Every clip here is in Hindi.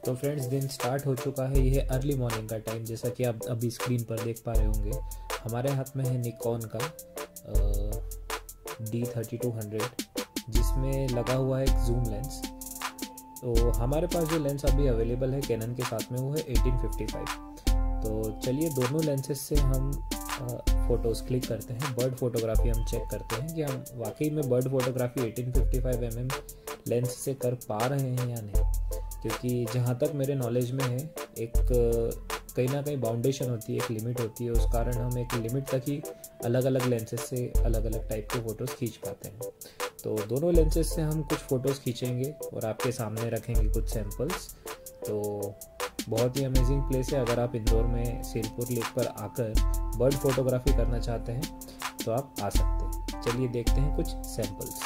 तो फ्रेंड्स दिन स्टार्ट हो चुका है। ये अर्ली मॉर्निंग का टाइम, जैसा कि आप अभी स्क्रीन पर देख पा रहे होंगे। हमारे हाथ में है निकॉन का D3200, जिसमें लगा हुआ है एक जूम लेंस। तो हमारे पास जो लेंस अभी अवेलेबल है कैनन के साथ में, वो है 1855। तो चलिए दोनों लेंसेज से हम फ़ोटोज़ क्लिक करते हैं। बर्ड फोटोग्राफी हम चेक करते हैं कि हम वाकई में बर्ड फोटोग्राफी 1855 mm लेंस से कर पा रहे हैं या नहीं। क्योंकि जहाँ तक मेरे नॉलेज में है, एक कहीं ना कहीं बाउंडेशन होती है, एक लिमिट होती है। उस कारण हम एक लिमिट तक ही अलग अलग लेंसेज से अलग अलग टाइप के फ़ोटोज़ खींच पाते हैं। तो दोनों लेंसेज से हम कुछ फ़ोटोज़ खींचेंगे और आपके सामने रखेंगे कुछ सैम्पल्स। तो बहुत ही अमेजिंग प्लेस है। अगर आप इंदौर में सिरपुर लेक पर आकर बर्ड फोटोग्राफी करना चाहते हैं तो आप आ सकते हैं। चलिए देखते हैं कुछ सैम्पल्स।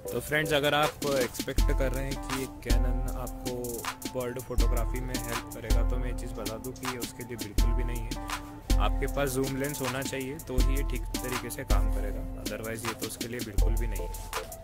तो फ्रेंड्स, अगर आप एक्सपेक्ट कर रहे हैं कि कैनन आपको बर्ड फोटोग्राफी में हेल्प करेगा, तो मैं ये चीज़ बता दूं कि ये उसके लिए बिल्कुल भी नहीं है। आपके पास जूम लेंस होना चाहिए तो ही ये ठीक तरीके से काम करेगा, अदरवाइज़ ये तो उसके लिए बिल्कुल भी नहीं है।